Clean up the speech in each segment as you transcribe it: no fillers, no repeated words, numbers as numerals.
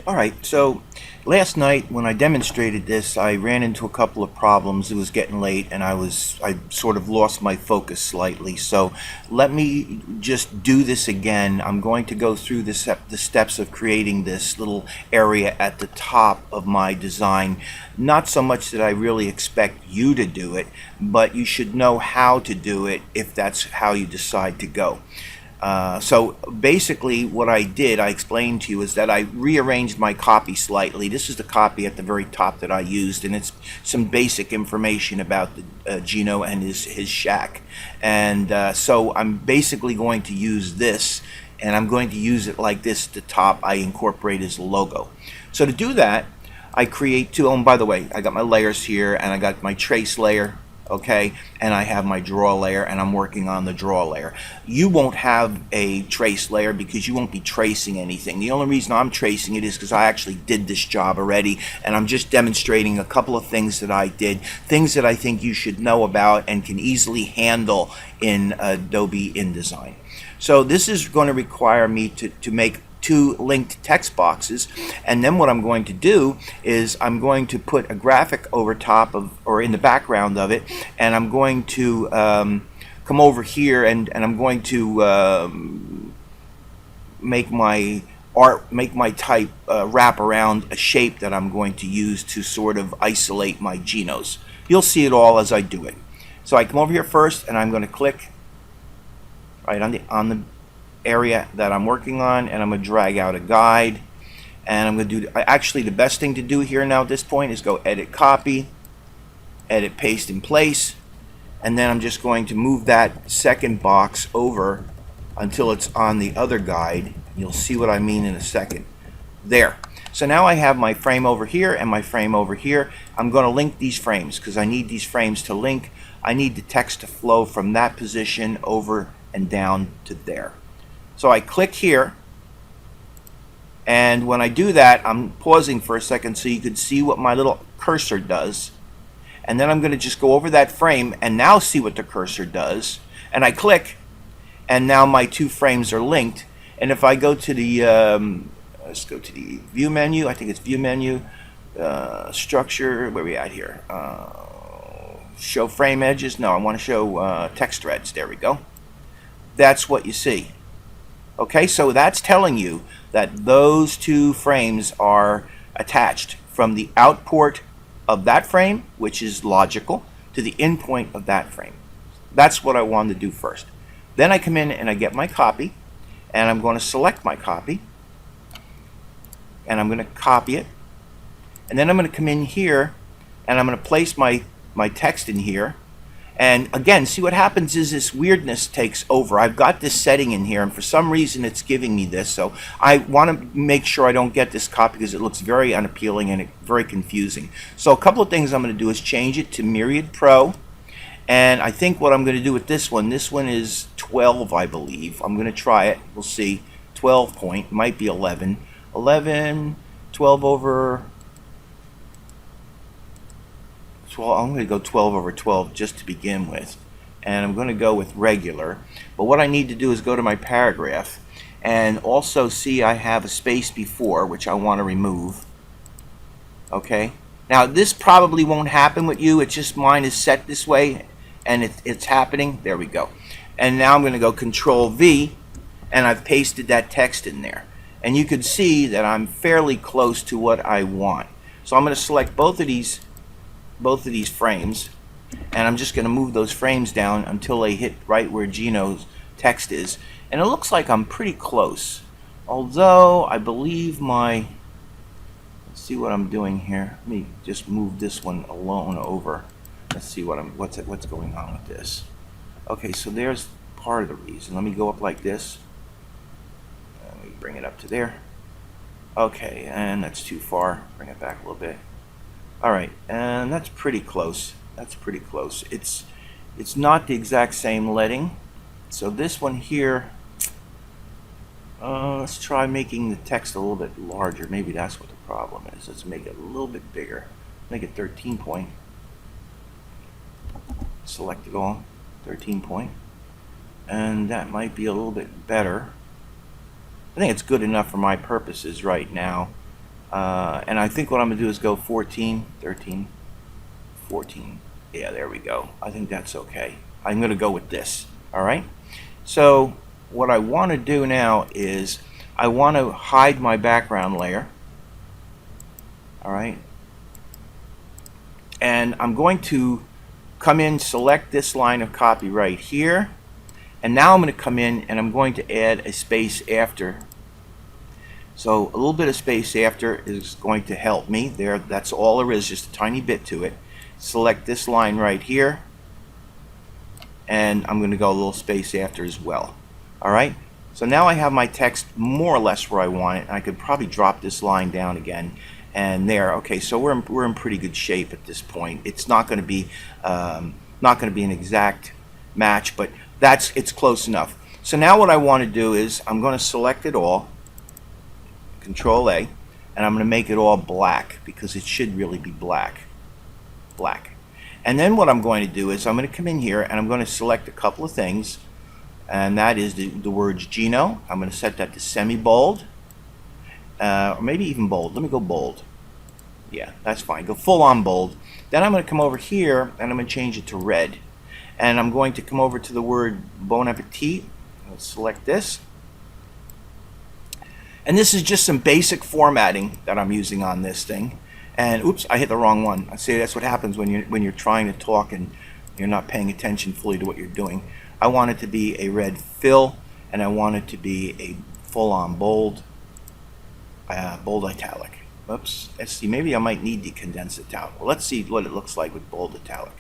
Alright, so last night when I demonstrated this, I ran into a couple of problems. It was getting late and I sort of lost my focus slightly. So let me just do this again. I'm going to go through the steps of creating this little area at the top of my design. Not so much that I really expect you to do it, but you should know how to do it if that's how you decide to go. So basically what I did, I explained to you, is that I rearranged my copy slightly. This is the copy at the very top that I used, and it's some basic information about the Gino and his shack. And so I'm basically going to use this, and I'm going to use it like this at the top. I incorporate his logo. So to do that, I create two. Oh, and by the way, I got my layers here, and I got my trace layer. Okay, and I have my draw layer, and I'm working on the draw layer. You won't have a trace layer because you won't be tracing anything. The only reason I'm tracing it is because I actually did this job already, and I'm just demonstrating a couple of things that I did, things that I think you should know about and can easily handle in Adobe InDesign. So this is going to require me to make two linked text boxes, and then what I'm going to do is I'm going to put a graphic over top of, or in the background of it, and I'm going to come over here and I'm going to make my type wrap around a shape that I'm going to use to sort of isolate my Genos. You'll see it all as I do it. So I come over here first, and I'm going to click right on the area that I'm working on, and I'm going to drag out a guide, and I'm going to do, actually the best thing to do here now at this point is go edit copy, edit paste in place, and then I'm just going to move that second box over until it's on the other guide. You'll see what I mean in a second. There. So now I have my frame over here and my frame over here. I'm going to link these frames because I need these frames to link. I need the text to flow from that position over and down to there. So I click here, and when I do that, I'm pausing for a second so you can see what my little cursor does, and then I'm going to just go over that frame and now see what the cursor does, and I click, and now my two frames are linked. And if I go to the let's go to the view menu, I think it's view menu, structure, where are we at here, show frame edges, no, I want to show text threads, there we go. That's what you see. Okay, so that's telling you that those two frames are attached from the out port of that frame, which is logical, to the in point of that frame. That's what I wanted to do first. Then I come in and I get my copy, and I'm going to select my copy, and I'm going to copy it, and then I'm going to come in here, and I'm going to place my text in here. And again, see what happens is this weirdness takes over. I've got this setting in here, and for some reason it's giving me this. So I want to make sure I don't get this copy because it looks very unappealing and very confusing. So a couple of things I'm going to do is change it to Myriad Pro. And I think what I'm going to do with this one is 12, I believe. I'm going to try it. We'll see. 12 point, might be 11. 11, 12 over... Well, I'm going to go 12 over 12 just to begin with, and I'm going to go with regular. But what I need to do is go to my paragraph and also see I have a space before, which I want to remove. Okay, now this probably won't happen with you, it's just mine is set this way and it's happening. There we go. And now I'm going to go Control V, and I've pasted that text in there, and you can see that I'm fairly close to what I want. So I'm going to select both of these frames, and I'm just going to move those frames down until they hit right where Gino's text is, and it looks like I'm pretty close, although I believe let's see what I'm doing here. Let me just move this one alone over. Let's see what's going on with this. Okay, so there's part of the reason. Let me go up like this. Let me bring it up to there. Okay, and that's too far. Bring it back a little bit. Alright, and that's pretty close. That's pretty close. It's not the exact same leading. So this one here, let's try making the text a little bit larger. Maybe that's what the problem is. Let's make it a little bit bigger. Make it 13 point. Select it all, 13 point. And that might be a little bit better. I think it's good enough for my purposes right now. And I think what I'm going to do is go 14, 13, 14. Yeah, there we go. I think that's okay. I'm going to go with this. All right. So what I want to do now is I want to hide my background layer. All right. And I'm going to come in, select this line of copy right here. And now I'm going to come in and I'm going to add a space after. So a little bit of space after is going to help me there. That's all there is, just a tiny bit to it. Select this line right here. And I'm going to go a little space after as well. All right. So now I have my text more or less where I want it. And I could probably drop this line down again. And there. Okay. So we're in pretty good shape at this point. It's not going to be an exact match, but it's close enough. So now what I want to do is I'm going to select it all. Control A, and I'm going to make it all black because it should really be black. And then what I'm going to do is I'm going to come in here and I'm going to select a couple of things, and that is the words Gino. I'm going to set that to semi-bold, or maybe even bold. Let me go bold. Yeah, that's fine. Go full on bold. Then I'm going to come over here and I'm going to change it to red. And I'm going to come over to the word Bon Appetit. Let's select this. And this is just some basic formatting that I'm using on this thing. And oops, I hit the wrong one. I say that's what happens when you're trying to talk and you're not paying attention fully to what you're doing. I want it to be a red fill, and I want it to be a full-on bold, bold italic. Oops. Let's see. Maybe I might need the condensed italic. Well, let's see what it looks like with bold italic.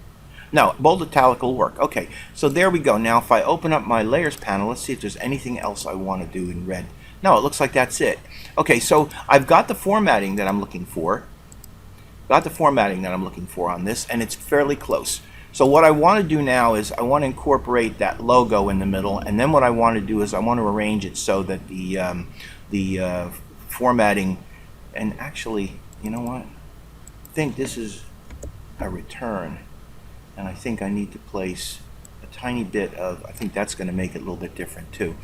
No, bold italic will work. Okay. So there we go. Now, if I open up my layers panel, let's see if there's anything else I want to do in red. No, it looks like that's it. Okay, so I've got the formatting that I'm looking for. On this, and it's fairly close. So what I want to do now is I want to incorporate that logo in the middle, and then what I want to do is I want to arrange it so that the formatting, and actually, you know what? I think this is a return, and I think I need to place a tiny bit of, I think that's going to make it a little bit different too.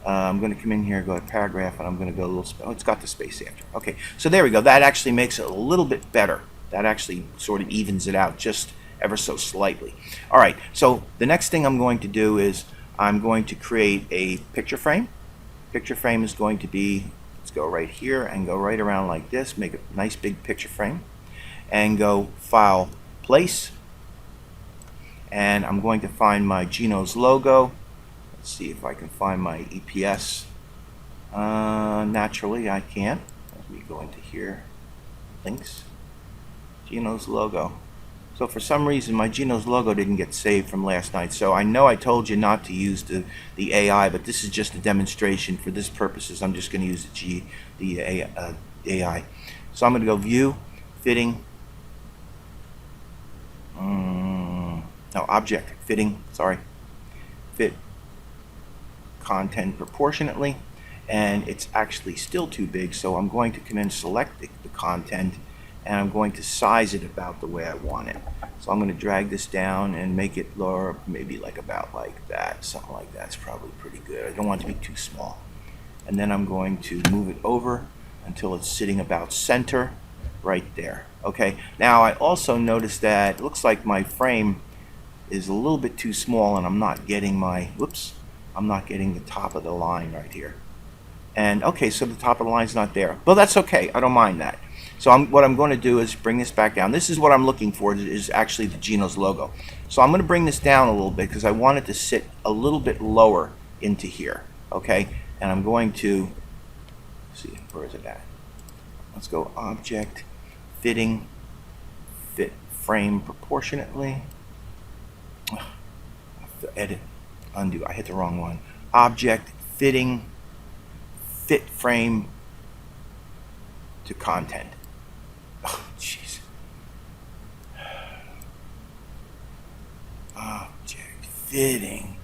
I'm going to come in here, go to paragraph, and I'm going to go a little, oh, it's got the space after. Okay, so there we go. That actually makes it a little bit better. That actually sort of evens it out just ever so slightly. All right, so the next thing I'm going to do is I'm going to create a picture frame. Picture frame is going to be, let's go right here and go right around like this, make a nice big picture frame, and go File, Place, and I'm going to find my Gino's logo. Let's see if I can find my EPS. Naturally, I can't. Let me go into here. Links. Gino's logo. So for some reason, my Gino's logo didn't get saved from last night. So I know I told you not to use the AI, but this is just a demonstration. For this purposes, I'm just going to use the AI. So I'm going to go View, Fitting. No, Object, Fitting. Sorry. Fit content proportionately, and it's actually still too big, so I'm going to come in, select the content, and I'm going to size it about the way I want it. So I'm going to drag this down and make it lower, maybe like about like that, something like that's probably pretty good. I don't want it to be too small. And then I'm going to move it over until it's sitting about center right there. Okay, now I also noticed that it looks like my frame is a little bit too small, and I'm not getting my, whoops, I'm not getting the top of the line right here. And okay, so the top of the line's not there. Well, that's okay. I don't mind that. So what I'm going to do is bring this back down. This is what I'm looking for, is actually the Gino's logo. So I'm going to bring this down a little bit because I want it to sit a little bit lower into here. Okay, and I'm going to, let's see, where is it at? Let's go Object, Fitting, Fit Frame Proportionately. Edit, undo, I hit the wrong one. Object, Fitting, Fit Frame to Content. Oh, jeez. Object, Fitting,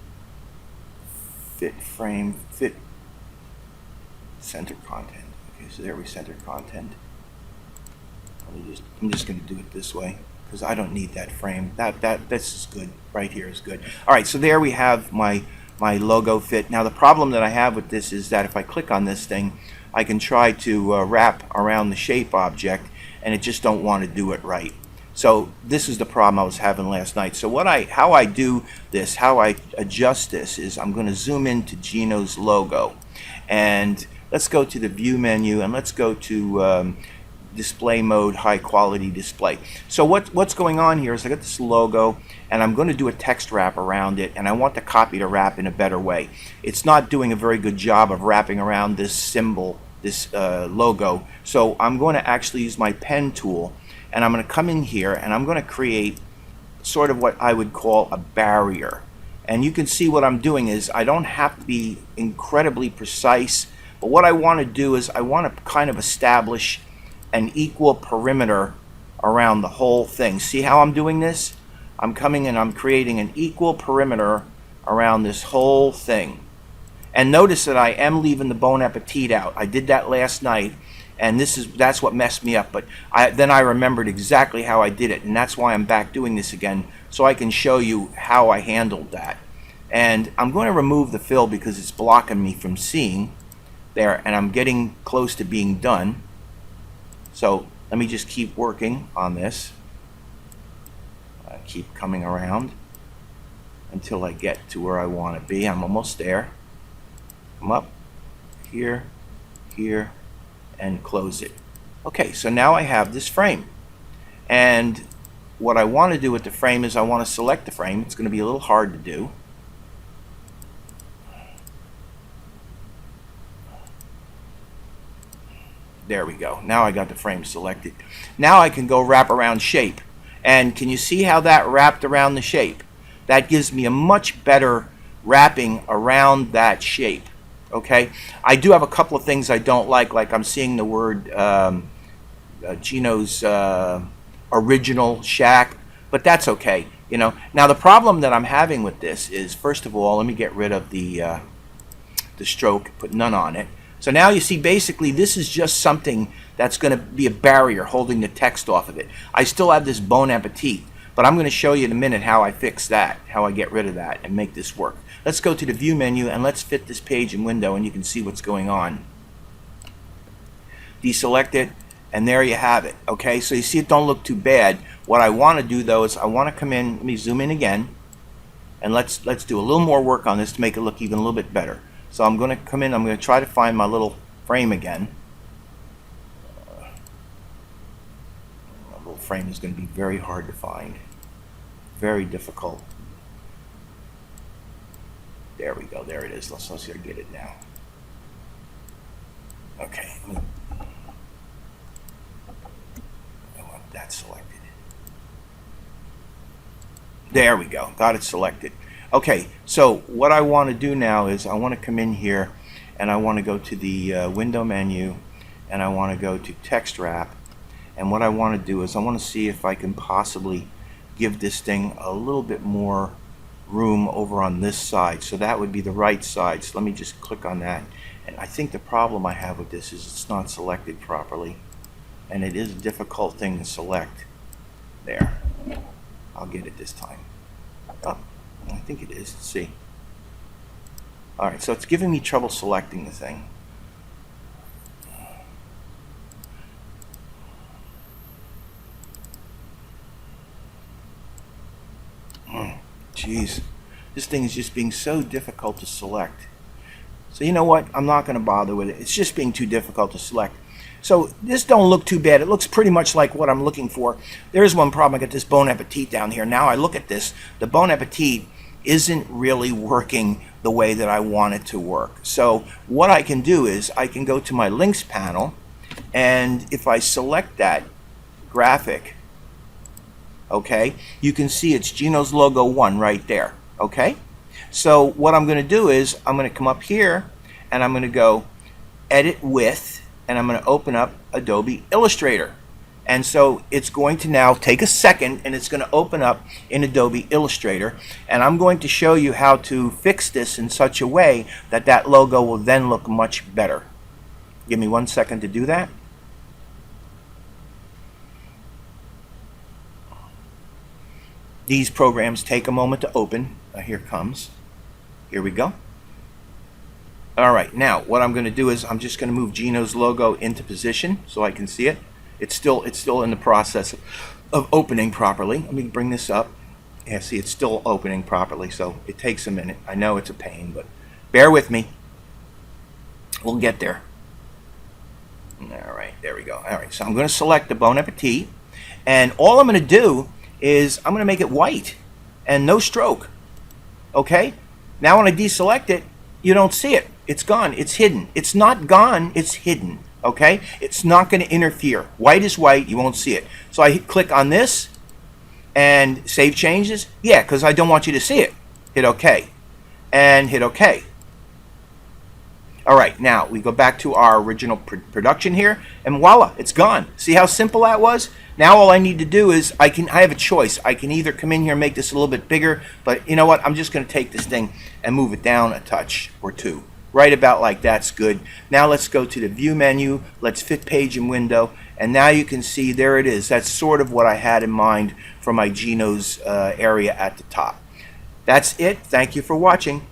Fit Frame, Fit Center Content. Okay, so there we center content. I'm just going to do it this way, because I don't need that frame. This is good. Right here is good. All right, so there we have my logo fit. Now the problem that I have with this is that if I click on this thing, I can try to wrap around the shape object, and it just don't want to do it right. So this is the problem I was having last night. So how I do this, how I adjust this, is I'm going to zoom into Gino's logo, and let's go to the view menu, and let's go to display mode, high quality display. So what's going on here is I got this logo, and I'm going to do a text wrap around it, and I want the copy to wrap in a better way. It's not doing a very good job of wrapping around this symbol, this logo. So I'm going to actually use my pen tool, and I'm going to come in here, and I'm going to create sort of what I would call a barrier. And you can see what I'm doing is I don't have to be incredibly precise, but what I want to do is I want to kind of establish an equal perimeter around the whole thing. See how I'm doing this? I'm coming in, I'm creating an equal perimeter around this whole thing. And notice that I am leaving the Bon Appetit out. I did that last night, and that's what messed me up. But then I remembered exactly how I did it, and that's why I'm back doing this again, so I can show you how I handled that. And I'm going to remove the fill because it's blocking me from seeing there, and I'm getting close to being done. So let me just keep working on this. Keep coming around until I get to where I want to be. I'm almost there. Come up here, here, and close it. Okay, so now I have this frame. And what I want to do with the frame is I want to select the frame. It's going to be a little hard to do. There we go. Now I got the frame selected. Now I can go wrap around shape. And can you see how that wrapped around the shape? That gives me a much better wrapping around that shape. Okay? I do have a couple of things I don't like I'm seeing the word Gino's original shack, but that's okay. You know. Now the problem that I'm having with this is, first of all, let me get rid of the stroke, put none on it. So now you see basically this is just something that's going to be a barrier holding the text off of it. I still have this Bon Appetit, but I'm going to show you in a minute how I fix that, how I get rid of that and make this work. Let's go to the view menu and let's fit this page and window, and you can see what's going on. Deselect it, and there you have it. Okay, so you see it don't look too bad. What I want to do though is I want to come in, let me zoom in again, and let's do a little more work on this to make it look even a little bit better. So I'm going to come in, I'm going to try to find my little frame again. My little frame is going to be very hard to find. Very difficult. There we go, there it is. Let's see if I get it now. Okay. I want that selected. There we go, got it selected. Okay, so what I want to do now is I want to come in here and I want to go to the window menu, and I want to go to text wrap, and what I want to do is I want to see if I can possibly give this thing a little bit more room over on this side. So that would be the right side. So let me just click on that, and I think the problem I have with this is it's not selected properly, and it is a difficult thing to select. There, I'll get it this time. Oh. I think it is. Let's see. Alright, so it's giving me trouble selecting the thing. Jeez. This thing is just being so difficult to select. So you know what? I'm not going to bother with it. It's just being too difficult to select. So this don't look too bad. It looks pretty much like what I'm looking for. There is one problem. I got this Bon Appetit down here. Now I look at this. The Bon Appetit isn't really working the way that I want it to work. So what I can do is I can go to my links panel, and if I select that graphic, okay, you can see it's Gino's logo 1 right there. Okay, so what I'm going to do is I'm going to come up here and I'm going to go edit with, and I'm going to open up Adobe Illustrator. And so it's going to now take a second, and it's going to open up in Adobe Illustrator, and I'm going to show you how to fix this in such a way that that logo will then look much better. Give me 1 second to do that. These programs take a moment to open. Here it comes. Here we go. All right, now what I'm going to do is I'm just going to move Gino's logo into position so I can see it. It's still in the process of opening properly. Let me bring this up. Yeah, see, it's still opening properly, so it takes a minute. I know it's a pain, but bear with me. We'll get there. All right, there we go. All right, so I'm going to select the Bon Appetit, and all I'm going to do is I'm going to make it white and no stroke. Okay? Now when I deselect it, you don't see it. It's gone. It's hidden. It's not gone. It's hidden. Okay? It's not going to interfere. White is white. You won't see it. So I click on this and save changes. Yeah, because I don't want you to see it. Hit OK. And hit OK. All right, now we go back to our original production here, and voila, it's gone. See how simple that was? Now all I need to do is I have a choice. I can either come in here and make this a little bit bigger, but you know what? I'm just going to take this thing and move it down a touch or two. Right about like that's good. Now let's go to the view menu. Let's fit page and window, and now you can see there it is. That's sort of what I had in mind for my Gino's area at the top. That's it. Thank you for watching.